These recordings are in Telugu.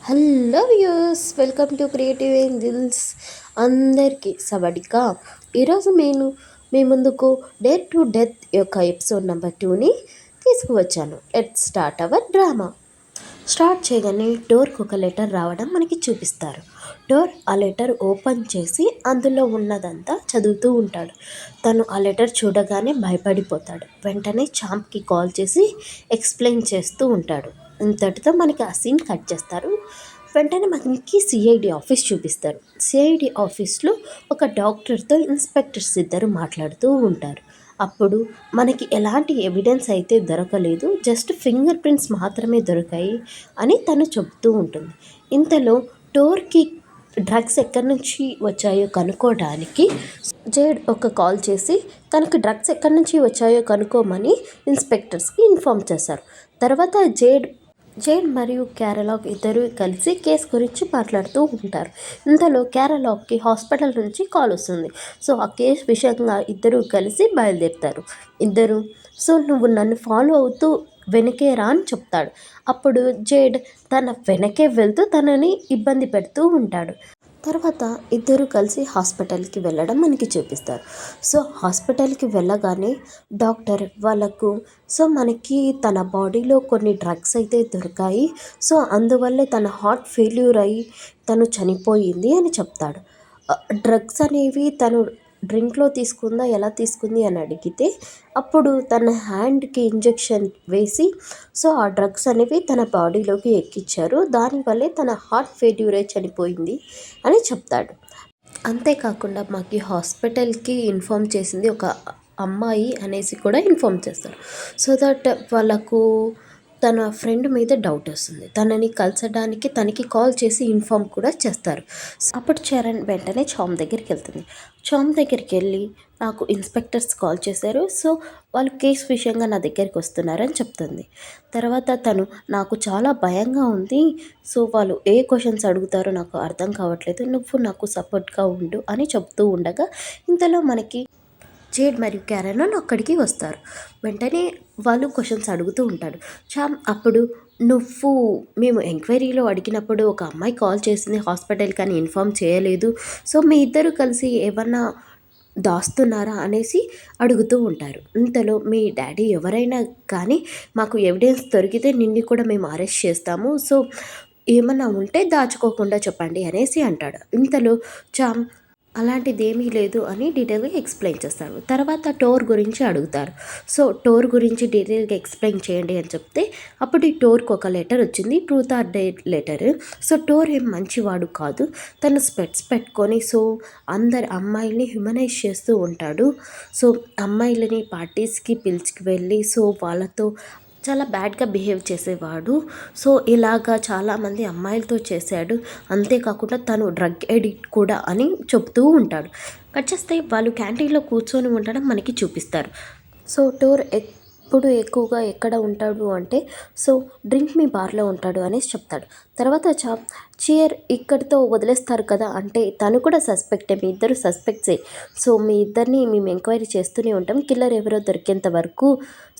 Hello views, welcome to creative angels. అందరికీ సవడికా. ఈరోజు నేను మీ ముందుకు డేర్ టు డెత్ యొక్క ఎపిసోడ్ నెంబర్ 2ని తీసుకువచ్చాను. Let's start our drama. Start చేయగానే డోర్కి ఒక లెటర్ రావడం మనకి చూపిస్తారు. డోర్ ఆ లెటర్ ఓపెన్ చేసి అందులో ఉన్నదంతా చదువుతూ ఉంటాడు. తను ఆ లెటర్ చూడగానే భయపడిపోతాడు. వెంటనే చాంప్కి కాల్ చేసి ఎక్స్ప్లెయిన్ చేస్తూ ఉంటాడు. ఇంతటితో మనకి ఆ సీన్ కట్ చేస్తారు. వెంటనే మనకి సిఐడి ఆఫీస్ చూపిస్తారు. సిఐడి ఆఫీస్లో ఒక డాక్టర్తో ఇన్స్పెక్టర్స్ ఇద్దరు మాట్లాడుతూ ఉంటారు. అప్పుడు మనకి ఎలాంటి ఎవిడెన్స్ అయితే దొరకలేదు, జస్ట్ ఫింగర్ ప్రింట్స్ మాత్రమే దొరికాయి అని తను చెబుతూ ఉంటుంది. ఇంతలో డోర్కి డ్రగ్స్ ఎక్కడి నుంచి వచ్చాయో కనుక్కోవడానికి జేడ్ ఒక కాల్ చేసి తనకు డ్రగ్స్ ఎక్కడి నుంచి వచ్చాయో కనుక్కోమని ఇన్స్పెక్టర్స్కి ఇన్ఫామ్ చేశారు. తర్వాత జేడ్ మరియు క్యారలాగ్ ఇద్దరు కలిసి కేసు గురించి మాట్లాడుతూ ఉంటారు. ఇంతలో క్యారలాగ్కి హాస్పిటల్ నుంచి కాల్ వస్తుంది. సో ఆ కేసు విషయంగా ఇద్దరు కలిసి బయలుదేరుతారు. సో నువ్వు నన్ను ఫాలో అవుతూ వెనకే రా అని చెప్తాడు. అప్పుడు జేడ్ తన వెనకే వెళ్తూ తనని ఇబ్బంది పెడుతూ ఉంటాడు. తర్వాత ఇద్దరు కలిసి హాస్పిటల్కి వెళ్ళడం మనకి చూపిస్తారు. సో హాస్పిటల్కి వెళ్ళగానే డాక్టర్ వాళ్ళకు మనకి తన బాడీలో కొన్ని డ్రగ్స్ అయితే దొరికాయి, సో అందువల్లే తన హార్ట్ ఫెయిల్యూర్ అయ్యి తను చనిపోయింది అని చెప్తాడు. డ్రగ్స్ అనేవి తను డ్రింక్లో తీసుకుందా, ఎలా తీసుకుంది అని అడిగితే అప్పుడు తన హ్యాండ్కి ఇంజెక్షన్ వేసి ఆ డ్రగ్స్ అనేవి తన బాడీలోకి ఎక్కించారు, దానివల్లే తన హార్ట్ ఫెయిల్యూర్ అయి చనిపోయింది అని చెప్తాడు. అంతేకాకుండా మాకు హాస్పిటల్కి ఇన్ఫామ్ చేసింది ఒక అమ్మాయి అనేసి కూడా ఇన్ఫామ్ చేస్తారు. సో దట్ వాళ్ళకు తన ఫ్రెండ్ మీద డౌట్ వస్తుంది. తనని కలిసడానికి తనకి కాల్ చేసి ఇన్ఫామ్ కూడా చేస్తారు. అప్పుడు చరణ్ వెంటనే చామ్ దగ్గరికి వెళ్తుంది. చామ్ దగ్గరికి వెళ్ళి నాకు ఇన్స్పెక్టర్స్ కాల్ చేశారు, సో వాళ్ళు కేసు విషయంగా నా దగ్గరికి వస్తున్నారని చెప్తుంది. తర్వాత తను నాకు చాలా భయంగా ఉంది, సో వాళ్ళు ఏ క్వశ్చన్స్ అడుగుతారో నాకు అర్థం కావట్లేదు, నువ్వు నాకు సపోర్ట్గా ఉండు అని చెప్తూ ఉండగా ఇంతలో మనకి జేడ్ మరియు క్యారన్ అక్కడికి వస్తారు. వెంటనే వాళ్ళు క్వశ్చన్స్ అడుగుతూ ఉంటాడు. అప్పుడు మేము ఎంక్వైరీలో అడిగినప్పుడు ఒక అమ్మాయి కాల్ చేసింది హాస్పిటల్కి అని ఇన్ఫామ్ చేయలేదు, సో మీ ఇద్దరు కలిసి ఏమన్నా దాస్తున్నారా అనేసి అడుగుతూ ఉంటారు. ఇంతలో మీ డాడీ ఎవరైనా కానీ మాకు ఎవిడెన్స్ దొరికితే నిన్ను కూడా మేము అరెస్ట్ చేస్తాము, సో ఏమన్నా ఉంటే దాచుకోకుండా చెప్పండి అనేసి అంటాడు. ఇంతలో అలాంటిదేమీ లేదు అని డీటెయిల్గా ఎక్స్ప్లెయిన్ చేస్తారు. తర్వాత టోర్ గురించి అడుగుతారు. సో టోర్ గురించి డీటెయిల్గా ఎక్స్ప్లెయిన్ చేయండి అని చెప్తే అప్పుడు ఈ టోర్కి ఒక లెటర్ వచ్చింది, truth or dare letter. So టోర్ ఏం మంచివాడు కాదు, తను స్పెట్స్ పెట్టుకొని అందరి అమ్మాయిల్ని హ్యూమనైజ్ చేస్తూ ఉంటాడు. సో అమ్మాయిలని పార్టీస్కి పిలిచికి వెళ్ళి వాళ్ళతో చాలా బ్యాడ్గా బిహేవ్ చేసేవాడు. సో ఇలాగా చాలామంది అమ్మాయిలతో చేశాడు, అంతేకాకుండా తను డ్రగ్ ఎడిక్ట్ కూడా అని చెప్తూ ఉంటాడు. కట్ చేస్తే వాళ్ళు క్యాంటీన్లో కూర్చొని ఉండడం మనకి చూపిస్తారు. సో టోర్ ఎప్పుడు ఎక్కువగా ఎక్కడ ఉంటాడు అంటే డ్రింక్ మీ బార్లో ఉంటాడు అనేసి చెప్తాడు. తర్వాత చీర్ ఇక్కడితో వదిలేస్తారు కదా అంటే తను కూడా సస్పెక్టే, మీ ఇద్దరు సస్పెక్ట్సే, సో మీ ఇద్దరిని మేము ఎంక్వైరీ చేస్తూనే ఉంటాం, కిల్లర్ ఎవరో దొరికేంత వరకు,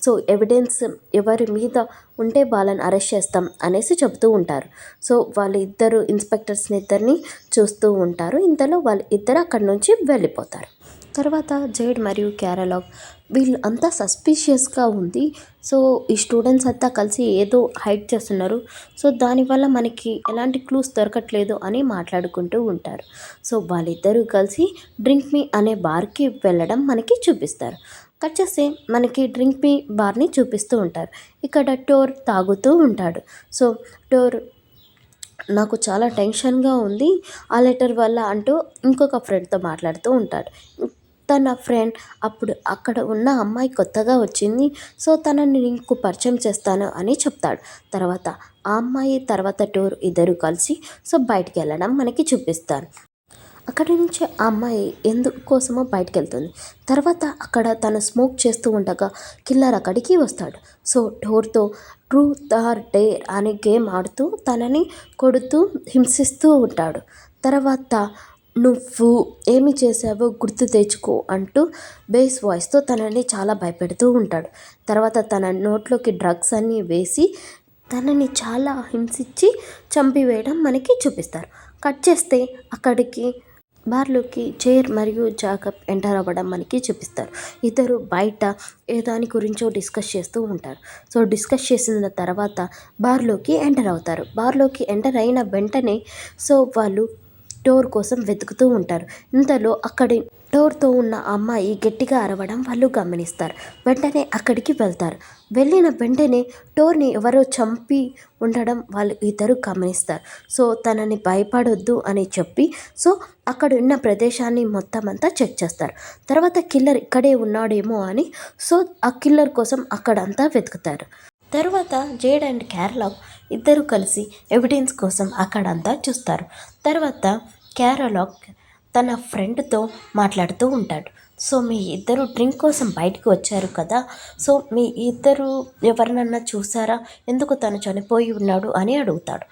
సో ఎవిడెన్స్ ఎవరి మీద ఉంటే వాళ్ళని అరెస్ట్ చేస్తాం అనేసి చెబుతూ ఉంటారు. సో వాళ్ళు ఇద్దరు ఇన్స్పెక్టర్స్ని ఇద్దరిని చూస్తూ ఉంటారు. ఇంతలో వాళ్ళు ఇద్దరు అక్కడి నుంచి వెళ్ళిపోతారు. తర్వాత జేడ్ మరియు క్యారలాగ్ వీళ్ళు అంతా సస్పీషియస్గా ఉంది, సో ఈ స్టూడెంట్స్ అంతా కలిసి ఏదో హైడ్ చేస్తున్నారు, సో దానివల్ల మనకి ఎలాంటి క్లూస్ దొరకట్లేదు అని మాట్లాడుకుంటూ ఉంటారు. సో వాళ్ళిద్దరూ కలిసి డ్రింక్ మీ అనే బార్కి వెళ్ళడం మనకి చూపిస్తారు. కట్ చేస్తే మనకి డ్రింక్ మీ బార్ని చూపిస్తూ ఉంటారు. ఇక్కడ టోర్ తాగుతూ ఉంటాడు. సో టోర్ నాకు చాలా టెన్షన్గా ఉంది ఆ లెటర్ వల్ల అంటూ ఇంకొక ఫ్రెండ్తో మాట్లాడుతూ ఉంటాడు. తన ఫ్రెండ్ అప్పుడు అక్కడ ఉన్న అమ్మాయి కొత్తగా వచ్చింది, సో తనని నీకు పరిచయం చేస్తాను అని చెప్తాడు. తర్వాత ఆ అమ్మాయి తర్వాత టోర్ ఇద్దరు కలిసి బయటికి వెళ్ళడం మనకి చూపిస్తారు. అక్కడి నుంచి ఆ అమ్మాయి ఎందుకోసమో బయటకు వెళ్తుంది. తర్వాత అక్కడ తను స్మోక్ చేస్తూ ఉండగా కిల్లర్ అక్కడికి వస్తాడు. సో టోర్తో ట్రూత్ ఆర్ డేర్ అనే గేమ్ ఆడుతూ తనని కొడుతూ హింసిస్తూ ఉంటాడు. తర్వాత నువ్వు ఏమి చేసావో గుర్తు తెచ్చుకో అంటూ బేస్ వాయిస్తో తనని చాలా భయపెడుతూ ఉంటాడు. తర్వాత తన నోట్లోకి డ్రగ్స్ అన్నీ వేసి తనని చాలా హింసించి చంపివేయడం మనకి చూపిస్తారు. కట్ చేస్తే అక్కడికి బార్లోకి చైర్ మరియు జాకబ్ ఎంటర్ అవ్వడం మనకి చూపిస్తారు. ఇద్దరు బయట ఏ దాని గురించో డిస్కస్ చేస్తూ ఉంటారు. సో డిస్కస్ చేసిన తర్వాత బార్లోకి ఎంటర్ అవుతారు. బార్లోకి ఎంటర్ అయిన వెంటనే సో వాళ్ళు డోర్ కోసం వెతుకుతూ ఉంటారు. ఇంతలో అక్కడి డోర్తో ఉన్న అమ్మాయి గట్టిగా అరవడం వాళ్ళు గమనిస్తారు. వెంటనే అక్కడికి వెళ్తారు. వెళ్ళిన వెంటనే డోర్ని ఎవరో చంపి ఉండడం వాళ్ళు ఇద్దరు గమనిస్తారు. సో తనని భయపడొద్దు అని చెప్పి సో అక్కడ ఉన్న ప్రదేశాన్ని మొత్తం అంతా చెక్ చేస్తారు. తర్వాత కిల్లర్ ఇక్కడే ఉన్నాడేమో అని సో ఆ కిల్లర్ కోసం అక్కడంతా వెతుకుతారు. తర్వాత జేడ్ అండ్ క్యారలాగ్ ఇద్దరు కలిసి ఎవిడెన్స్ కోసం అక్కడంతా చూస్తారు. తర్వాత క్యారలాగ్ తన ఫ్రెండ్తో మాట్లాడుతూ ఉంటాడు. సో మీ ఇద్దరు డ్రింక్ కోసం బయటకు వచ్చారు కదా, సో మీ ఇద్దరు ఎవరినన్నా చూసారా, ఎందుకు తను చనిపోయి ఉన్నాడు అని అడుగుతాడు.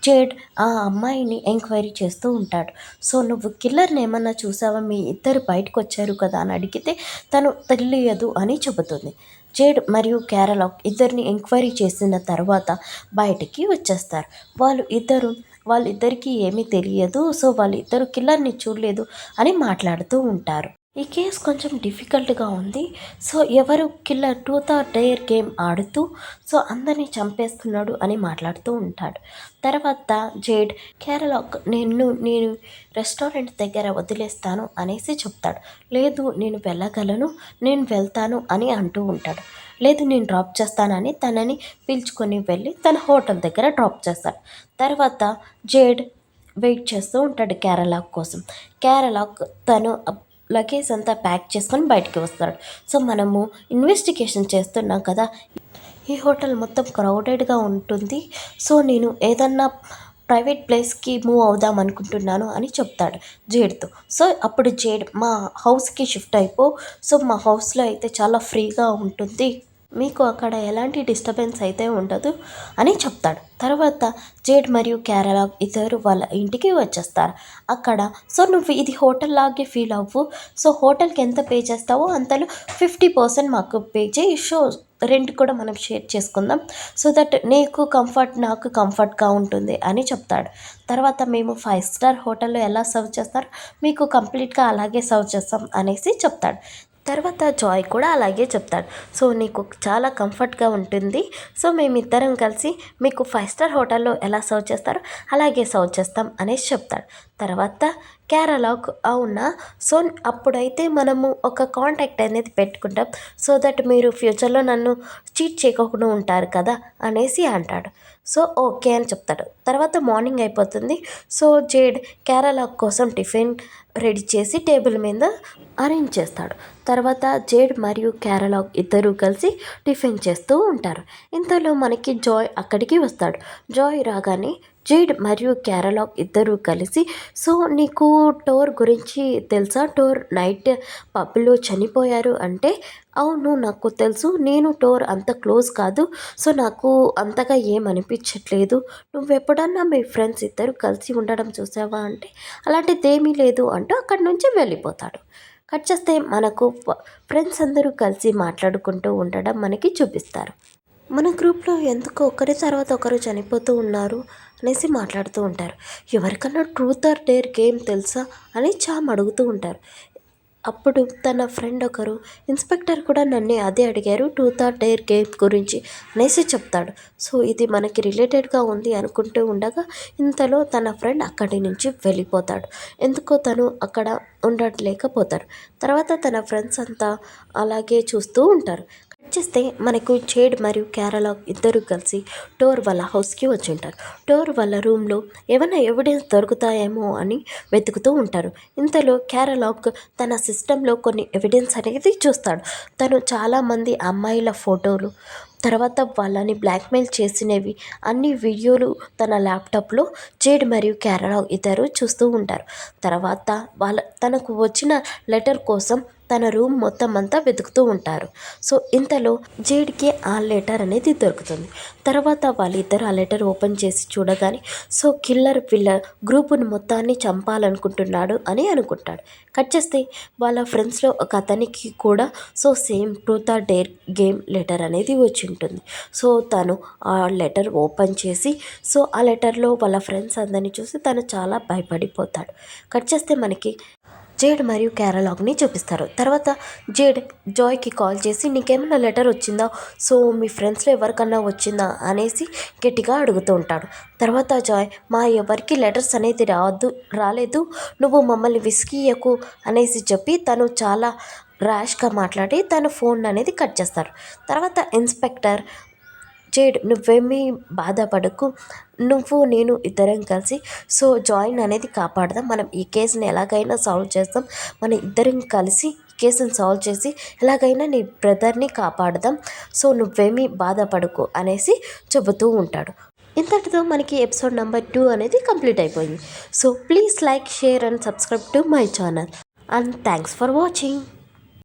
జేడ్ ఆ అమ్మాయిని ఎంక్వైరీ చేస్తూ ఉంటాడు. సో నువ్వు కిల్లర్ని ఏమన్నా చూసావా, మీ ఇద్దరు బయటకు వచ్చారు కదా అని అడిగితే తను తెలియదు అని చెబుతుంది. జేడ్ మరియు క్యారలాగ్ ఇద్దరిని ఎంక్వైరీ చేసిన తర్వాత బయటికి వచ్చేస్తారు. వాళ్ళిద్దరికీ ఏమీ తెలియదు, సో వాళ్ళిద్దరు కిల్లర్ని చూడలేదు అని మాట్లాడుతూ ఉంటారు. ఈ కేసు కొంచెం డిఫికల్ట్గా ఉంది. సో ఎవరు killer truth or dare game ఆడుతూ సో అందరినీ చంపేస్తున్నాడు అని మాట్లాడుతూ ఉంటాడు. తర్వాత జేడ్ కేరళ నేను రెస్టారెంట్ దగ్గర వదిలేస్తాను అనేసి చెప్తాడు. లేదు నేను వెళ్ళగలను, నేను వెళ్తాను అని అంటూ ఉంటాడు. లేదు నేను డ్రాప్ చేస్తానని తనని పిలుచుకొని వెళ్ళి తన హోటల్ దగ్గర డ్రాప్ చేస్తాడు. తర్వాత జేడ్ వెయిట్ చేస్తూ ఉంటాడు కేరళ కోసం. కేరళ తను లగేజ్ అంతా ప్యాక్ చేసుకొని బయటికి వస్తాడు. సో మనము ఇన్వెస్టిగేషన్ చేస్తున్నాం కదా, ఈ హోటల్ మొత్తం క్రౌడెడ్గా ఉంటుంది, సో నేను ఏదన్నా ప్రైవేట్ ప్లేస్కి మూవ్ అవుదాం అనుకుంటున్నాను అని చెప్తాడు జేడ్తో. సో అప్పుడు జేడ్ మా హౌస్కి షిఫ్ట్ అయిపో, సో మా హౌస్లో అయితే చాలా ఫ్రీగా ఉంటుంది, మీకు అక్కడ ఎలాంటి డిస్టర్బెన్స్ అయితే ఉండదు అని చెప్తాడు. తర్వాత జేడ్ మరియు కేరళ ఇద్దరు వాళ్ళ ఇంటికి వచ్చేస్తారు. అక్కడ సో నువ్వు ఇది హోటల్ లాగే ఫీల్ అవ్వు, సో హోటల్కి ఎంత పే చేస్తావో అంతలో 50% మాకు పే చేయి, షో రెంట్ కూడా మనం షేర్ చేసుకుందాం, సో దట్ నీకు కంఫర్ట్ నాకు కంఫర్ట్గా ఉంటుంది అని చెప్తాడు. తర్వాత మేము 5 స్టార్ హోటల్లో ఎలా సర్వ్ చేస్తారో మీకు కంప్లీట్గా అలాగే సర్వ్ చేస్తాం అనేసి చెప్తాడు. తర్వాత జాయ్ కూడా అలాగే చెప్తాడు. సో నీకు చాలా కంఫర్ట్గా ఉంటుంది, సో మేమిద్దరం కలిసి మీకు 5 స్టార్ హోటల్లో ఎలా సర్వ్ చేస్తారో అలాగే సర్వ్ చేస్తాం అనేసి చెప్తాడు. తర్వాత కేరళకు అవునా, సో అప్పుడైతే మనము ఒక కాంటాక్ట్ అనేది పెట్టుకుంటాం, సో దట్ మీరు ఫ్యూచర్లో నన్ను చీట్ చేయకుండా ఉంటారు కదా అనేసి అంటాడు. సో ఓకే అని చెప్తాడు. తర్వాత మార్నింగ్ అయిపోతుంది. సో జేడ్ కేరళ కోసం టిఫిన్ రెడీ చేసి టేబుల్ మీద అరేంజ్ చేస్తాడు. తర్వాత జేడ్ మరియు కేరళ ఇద్దరూ కలిసి టిఫిన్ చేస్తూ ఉంటారు. ఇంతలో మనకి జాయ్ అక్కడికి వస్తాడు. జాయ్ రాగానే జేడ్ మరియు కేరళ ఇద్దరూ కలిసి సో నీకు టోర్ గురించి తెలుసా, టోర్ నైట్ పబ్లో చనిపోయారు అంటే అవును నాకు తెలుసు, నేను టోర్ అంత క్లోజ్ కాదు, సో నాకు అంతగా ఏమనిపించట్లేదు, నువ్వెప్పుడన్నా మీ ఫ్రెండ్స్ ఇద్దరు కలిసి ఉండడం చూసావా అంటే అలాంటిదేమీ లేదు అంటూ అక్కడి నుంచి వెళ్ళిపోతాడు. కట్ చేస్తే మనకు ఫ్రెండ్స్ అందరూ కలిసి మాట్లాడుకుంటూ ఉండడం మనకి చూపిస్తారు. మన గ్రూప్లో ఎందుకు ఒకరి తర్వాత ఒకరు చనిపోతూ ఉన్నారు అనేసి మాట్లాడుతూ ఉంటారు. ఎవరికన్నా ట్రూత్ ఆర్ డేర్ గేమ్ తెలుసా అని చామ్ అడుగుతూ ఉంటారు. అప్పుడు తన ఫ్రెండ్ ఒకరు ఇన్స్పెక్టర్ కూడా నన్నే అదే అడిగారు ట్రూత్ ఆర్ డేర్ గేమ్ గురించి అనేసి చెప్తాడు. సో ఇది మనకి రిలేటెడ్గా ఉంది అనుకుంటూ ఉండగా ఇంతలో తన ఫ్రెండ్ అక్కడి నుంచి వెళ్ళిపోతాడు. ఎందుకో తను అక్కడ ఉండలేకపోతారు. తర్వాత తన ఫ్రెండ్స్ అంతా అలాగే చూస్తూ ఉంటారు. చేస్తే మనకు జేడ్ మరియు కేరళ ఇద్దరు కలిసి టోర్ వాళ్ళ హౌస్కి వచ్చి ఉంటారు. టోర్ వాళ్ళ రూమ్లో ఏమైనా ఎవిడెన్స్ దొరుకుతాయేమో అని వెతుకుతూ ఉంటారు. ఇంతలో కేరళ తన సిస్టంలో కొన్ని ఎవిడెన్స్ అనేది చూస్తాడు. తను చాలామంది అమ్మాయిల ఫోటోలు, తర్వాత వాళ్ళని బ్లాక్మెయిల్ చేసినవి అన్ని వీడియోలు తన ల్యాప్టాప్లో జేడ్ మరియు కేరళ ఇద్దరు చూస్తూ ఉంటారు. తర్వాత తనకు వచ్చిన లెటర్ కోసం తన రూమ్ మొత్తం అంతా వెతుకుతూ ఉంటారు. సో ఇంతలో జేడ్కి ఆ లెటర్ అనేది దొరుకుతుంది. తర్వాత వాళ్ళిద్దరు ఆ లెటర్ ఓపెన్ చేసి చూడగానే సో కిల్లర్ వీళ్ళ గ్రూపుని మొత్తాన్ని చంపాలనుకుంటున్నాడు అని అనుకుంటాడు. కట్ చేస్తే వాళ్ళ ఫ్రెండ్స్లో ఒక అతనికి కూడా so same truth or dare game letter అనేది వచ్చి ఉంటుంది. సో తను ఆ లెటర్ ఓపెన్ చేసి సో ఆ లెటర్లో వాళ్ళ ఫ్రెండ్స్ అందరినీ చూసి తను చాలా భయపడిపోతాడు. కట్ చేస్తే మనకి జేడ్ మరియు క్యారలాగ్ని చూపిస్తారు. తర్వాత జేడ్ జాయ్కి కాల్ చేసి నీకేమైనా లెటర్ వచ్చిందా, సో మీ ఫ్రెండ్స్లో ఎవరికన్నా వచ్చిందా అనేసి గట్టిగా అడుగుతూ ఉంటాడు. తర్వాత జాయ్ మా ఎవరికి లెటర్స్ అనేది రాలేదు, నువ్వు మమ్మల్ని విసిగియకు అనేసి చెప్పి తను చాలా ర్యాష్గా మాట్లాడి తన ఫోన్ అనేది కట్ చేస్తారు. తర్వాత ఇన్స్పెక్టర్ జేడ్ నువ్వేమీ బాధపడకు, నువ్వు నేను ఇద్దరం కలిసి సో జాయిన్ అనేది కాపాడదాం, మనం ఈ కేసుని ఎలాగైనా సాల్వ్ చేస్తాం, మన ఇద్దరం కలిసి కేసుని సాల్వ్ చేసి ఎలాగైనా నీ బ్రదర్ని కాపాడదాం, సో నువ్వేమీ బాధపడకు అనేసి చెబుతూ ఉంటాడు. ఇంతటితో మనకి ఎపిసోడ్ నెంబర్ 2 అనేది కంప్లీట్ అయిపోయింది. So please like, share and subscribe to my channel and thanks for watching.